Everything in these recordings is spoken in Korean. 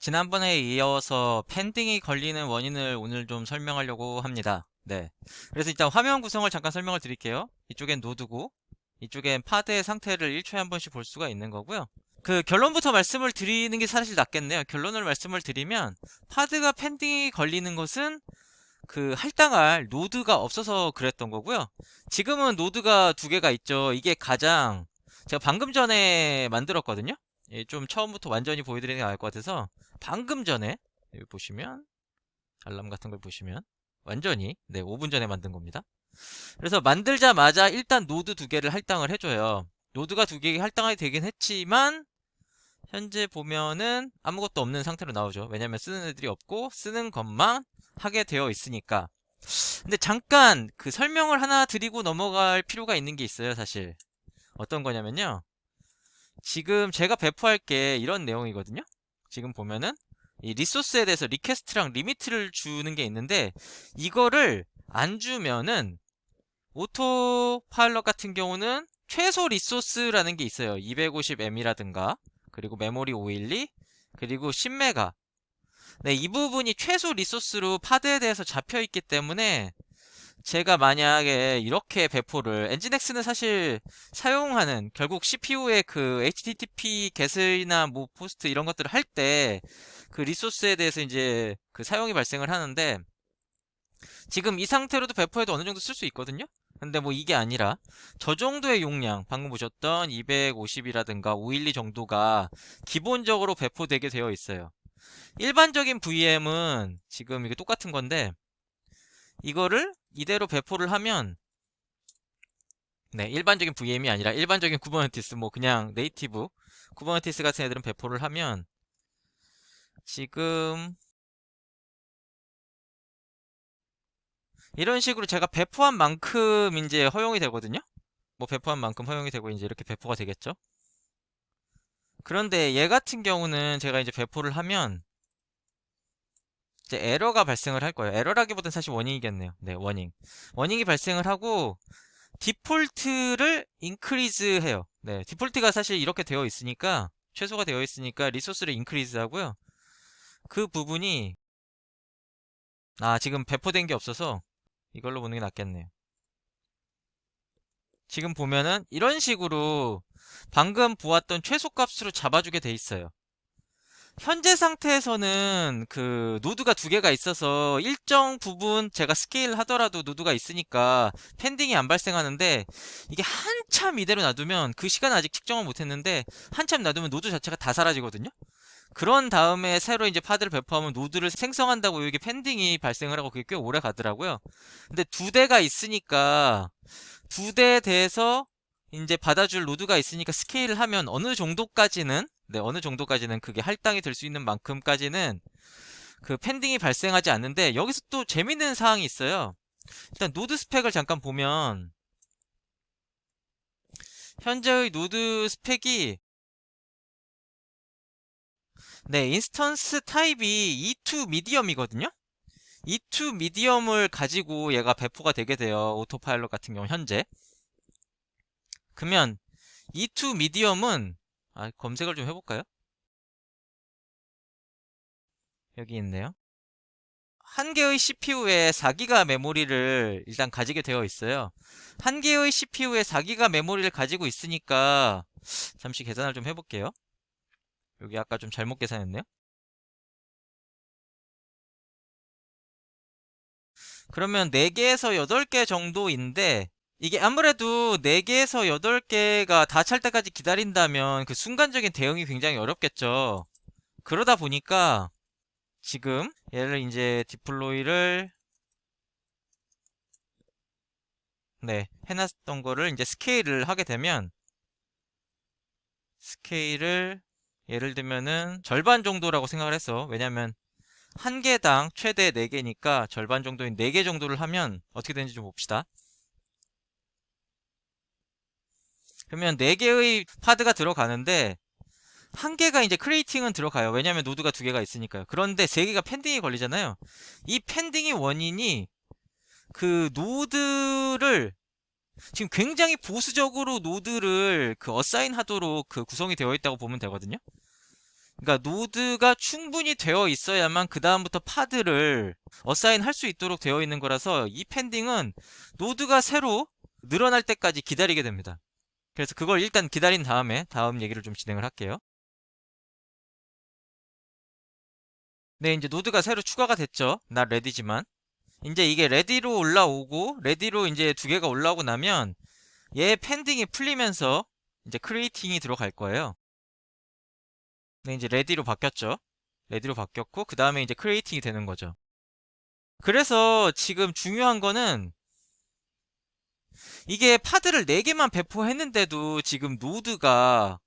지난번에 이어서 팬딩이 걸리는 원인을 오늘 좀 설명하려고 합니다. 네. 그래서 일단 화면 구성을 잠깐 설명을 드릴게요. 이쪽엔 노드고, 이쪽엔 파드의 상태를 1초에 한 번씩 볼 수가 있는 거고요. 그 결론부터 말씀을 드리는 게 사실 낫겠네요. 결론을 말씀을 드리면, 파드가 팬딩이 걸리는 것은 그 할당할 노드가 없어서 그랬던 거고요. 지금은 노드가 두 개가 있죠. 이게 가장 제가 방금 전에 만들었거든요. 예, 좀 처음부터 완전히 보여드리는 게 나을 것 같아서 방금 전에 여기 보시면 알람 같은 걸 보시면 완전히 5분 전에 만든 겁니다. 그래서 만들자마자 일단 노드 두 개를 할당을 해줘요. 노드가 두 개 할당이 되긴 했지만 현재 보면은 아무것도 없는 상태로 나오죠. 왜냐면 쓰는 애들이 없고 쓰는 것만 하게 되어 있으니까. 근데 잠깐 그 설명을 하나 드리고 넘어갈 필요가 있는 게 있어요, 사실. 어떤 거냐면요. 지금 제가 배포할 게 이런 내용이거든요. 지금 보면은 이 리소스에 대해서 리퀘스트랑 리미트를 주는 게 있는데 이거를 안 주면은 오토 파일럿 같은 경우는 최소 리소스라는 게 있어요. 250M이라든가 그리고 메모리 512 그리고 10메가. 네, 이 부분이 최소 리소스로 파드에 대해서 잡혀 있기 때문에 제가 만약에 이렇게 배포를 엔진엑스는 사실 사용하는 결국 CPU의 그 HTTP get이나 뭐 포스트 이런 것들을 할 때 그 리소스에 대해서 이제 그 사용이 발생을 하는데 지금 이 상태로도 배포해도 어느 정도 쓸 수 있거든요. 근데 뭐 이게 아니라 저 정도의 용량 방금 보셨던 250이라든가 512 정도가 기본적으로 배포되게 되어 있어요. 일반적인 VM은 지금 이게 똑같은 건데 이거를 이대로 배포를 하면 네, 일반적인 VM이 아니라 일반적인 쿠버네티스 뭐 그냥 네이티브 쿠버네티스 같은 애들은 배포를 하면 지금 이런 식으로 제가 배포한 만큼 이제 허용이 되거든요. 뭐 배포한 만큼 허용이 되고 이제 이렇게 배포가 되겠죠. 그런데 얘 같은 경우는 제가 이제 배포를 하면 이제 에러가 발생을 할 거예요. 에러라기보다는 사실 워닝이겠네요. 네, 워닝. 워닝이 발생을 하고 디폴트를 인크리즈 해요. 네, 디폴트가 사실 이렇게 되어 있으니까 최소가 되어 있으니까 리소스를 인크리즈 하고요. 그 부분이 지금 배포된 게 없어서 이걸로 보는 게 낫겠네요. 지금 보면은 이런 식으로 방금 보았던 최소값으로 잡아주게 돼 있어요. 현재 상태에서는 그 노드가 두 개가 있어서 일정 부분 제가 스케일 하더라도 노드가 있으니까 팬딩이 안 발생하는데 이게 한참 이대로 놔두면 그 시간은 아직 측정을 못했는데 한참 놔두면 노드 자체가 다 사라지거든요. 그런 다음에 새로 이제 파드를 배포하면 노드를 생성한다고 이게 팬딩이 발생을 하고 그게 꽤 오래 가더라고요. 근데 두 대가 있으니까 두 대에 대해서 이제 받아줄 노드가 있으니까 스케일을 하면 어느 정도까지는 그게 할당이 될 수 있는 만큼까지는 그 팬딩이 발생하지 않는데 여기서 또 재밌는 사항이 있어요. 일단 노드 스펙을 잠깐 보면 현재의 노드 스펙이 네, 인스턴스 타입이 E2 미디엄이거든요. E2 미디엄을 가지고 얘가 배포가 되게 돼요. 오토파일럿 같은 경우 현재. 그러면 E2 미디엄은 검색을 좀 해볼까요? 여기 있네요. 한 개의 CPU에 4기가 메모리를 일단 가지게 되어 있어요. 한 개의 CPU에 4기가 메모리를 가지고 있으니까 잠시 계산을 좀 해볼게요. 여기 아까 좀 잘못 계산했네요. 그러면 4개에서 8개 정도인데 이게 아무래도 4개에서 8개가 다 찰 때까지 기다린다면 그 순간적인 대응이 굉장히 어렵겠죠. 그러다 보니까 지금 얘를 이제 디플로이를 해놨던 거를 이제 스케일을 하게 되면 스케일을 예를 들면은 절반 정도라고 생각을 했어. 왜냐면 한 개당 최대 4개니까 절반 정도인 4개 정도를 하면 어떻게 되는지 좀 봅시다. 그러면 4개의 파드가 들어가는데 한 개가 이제 크리에이팅은 들어가요. 왜냐면 노드가 두 개가 있으니까요. 그런데 3개가 펜딩이 걸리잖아요. 이 펜딩의 원인이 그 노드를 지금 굉장히 보수적으로 노드를 그 어사인 하도록 그 구성이 되어 있다고 보면 되거든요. 그러니까 노드가 충분히 되어 있어야만 그 다음부터 파드를 어사인 할 수 있도록 되어 있는 거라서 이 펜딩은 노드가 새로 늘어날 때까지 기다리게 됩니다. 그래서 그걸 일단 기다린 다음에 다음 얘기를 좀 진행을 할게요. 네, 이제 노드가 새로 추가가 됐죠. 나 레디지만. 이제 이게 레디로 올라오고 레디로 이제 두 개가 올라오고 나면 얘 펜딩이 풀리면서 이제 크리에이팅이 들어갈 거예요. 네, 이제 레디로 바뀌었죠. 레디로 바뀌었고 그 다음에 이제 크리에이팅이 되는 거죠. 그래서 지금 중요한 거는 이게 파드를 4개만 배포했는데도 지금 노드가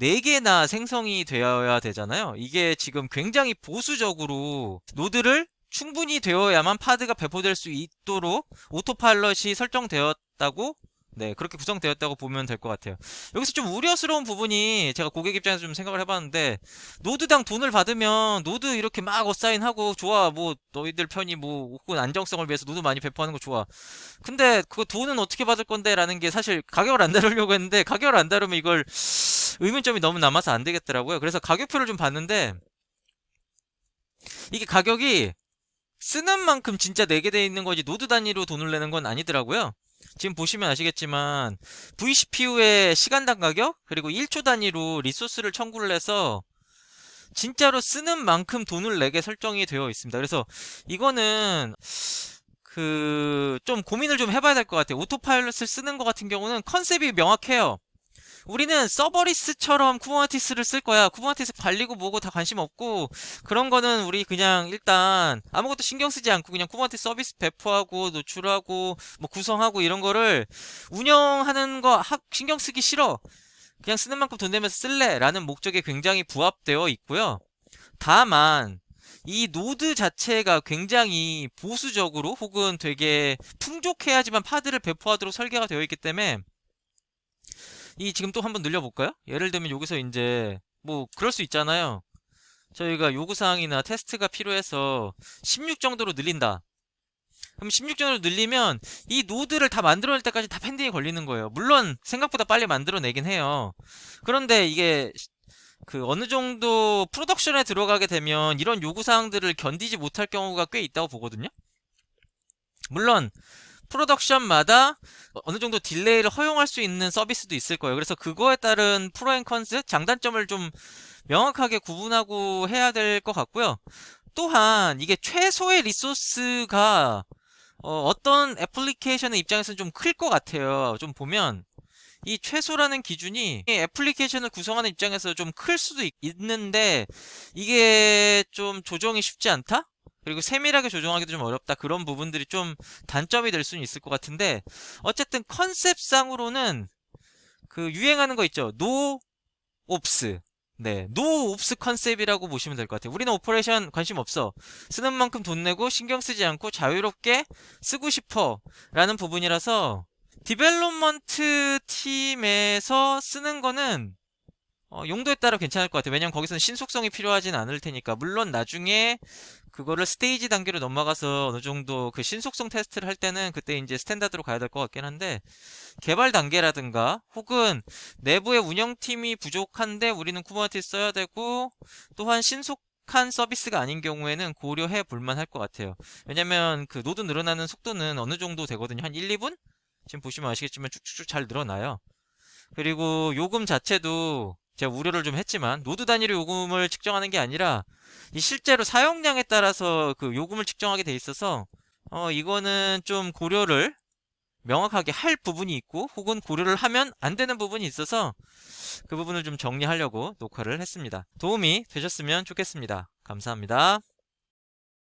4개나 생성이 되어야 되잖아요. 이게 지금 굉장히 보수적으로 노드를 충분히 되어야만 파드가 배포될 수 있도록 오토파일럿이 설정되었다고, 네, 그렇게 구성되었다고 보면 될 것 같아요. 여기서 좀 우려스러운 부분이 제가 고객 입장에서 좀 생각을 해봤는데, 노드당 돈을 받으면 노드 이렇게 막 어사인하고 좋아, 뭐 너희들 편이 뭐 혹은 안정성을 위해서 노드 많이 배포하는 거 좋아. 근데 그거 돈은 어떻게 받을 건데? 라는 게 사실 가격을 안 다루려고 했는데, 가격을 안 다루면 이걸 의문점이 너무 남아서 안 되겠더라고요. 그래서 가격표를 좀 봤는데 이게 가격이 쓰는 만큼 진짜 내게 돼 있는 거지 노드 단위로 돈을 내는 건 아니더라고요. 지금 보시면 아시겠지만 vCPU의 시간당 가격 그리고 1초 단위로 리소스를 청구를 해서 진짜로 쓰는 만큼 돈을 내게 설정이 되어 있습니다. 그래서 이거는 그 좀 고민을 좀 해봐야 될 것 같아요. 오토파일럿을 쓰는 것 같은 경우는 컨셉이 명확해요. 우리는 서버리스처럼 쿠버네티스를 쓸 거야. 쿠버네티스 관리고 뭐고 다 관심 없고 그런 거는 우리 그냥 일단 아무것도 신경 쓰지 않고 그냥 쿠버네티스 서비스 배포하고 노출하고 뭐 구성하고 이런 거를 운영하는 거 신경 쓰기 싫어. 그냥 쓰는 만큼 돈 내면서 쓸래 라는 목적에 굉장히 부합되어 있고요. 다만 이 노드 자체가 굉장히 보수적으로 혹은 되게 풍족해야지만 파드를 배포하도록 설계가 되어 있기 때문에 이 지금 또 한번 늘려볼까요? 예를 들면 여기서 이제 뭐 그럴 수 있잖아요. 저희가 요구사항이나 테스트가 필요해서 16 정도로 늘린다. 그럼 16 정도로 늘리면 이 노드를 다 만들어낼 때까지 다 펜딩이 걸리는 거예요. 물론 생각보다 빨리 만들어내긴 해요. 그런데 이게 그 어느 정도 프로덕션에 들어가게 되면 이런 요구사항들을 견디지 못할 경우가 꽤 있다고 보거든요. 물론 프로덕션마다 어느 정도 딜레이를 허용할 수 있는 서비스도 있을 거예요. 그래서 그거에 따른 프로앤컨스, 장단점을 좀 명확하게 구분하고 해야 될 것 같고요. 또한 이게 최소의 리소스가 어떤 애플리케이션의 입장에서는 좀 클 것 같아요. 좀 보면 이 최소라는 기준이 애플리케이션을 구성하는 입장에서 좀 클 수도 있는데 이게 좀 조정이 쉽지 않다? 그리고 세밀하게 조정하기도 좀 어렵다. 그런 부분들이 좀 단점이 될 수는 있을 것 같은데 어쨌든 컨셉상으로는 그 유행하는 거 있죠. 노 옵스. 네, 노 옵스 컨셉이라고 보시면 될 것 같아요. 우리는 오퍼레이션 관심 없어. 쓰는 만큼 돈 내고 신경 쓰지 않고 자유롭게 쓰고 싶어. 라는 부분이라서 디벨롭먼트 팀에서 쓰는 거는 용도에 따라 괜찮을 것 같아요. 왜냐면 거기서는 신속성이 필요하진 않을 테니까. 물론 나중에 그거를 스테이지 단계로 넘어가서 어느 정도 그 신속성 테스트를 할 때는 그때 이제 스탠다드로 가야 될 것 같긴 한데 개발 단계라든가 혹은 내부의 운영팀이 부족한데 우리는 쿠버네티스 써야 되고 또한 신속한 서비스가 아닌 경우에는 고려해 볼 만할 것 같아요. 왜냐면 그 노드 늘어나는 속도는 어느 정도 되거든요. 한 1, 2분? 지금 보시면 아시겠지만 쭉쭉쭉 잘 늘어나요. 그리고 요금 자체도 제가 우려를 좀 했지만 노드 단위로 요금을 측정하는 게 아니라 이 실제로 사용량에 따라서 그 요금을 측정하게 돼 있어서 이거는 좀 고려를 명확하게 할 부분이 있고 혹은 고려를 하면 안 되는 부분이 있어서 그 부분을 좀 정리하려고 녹화를 했습니다. 도움이 되셨으면 좋겠습니다. 감사합니다.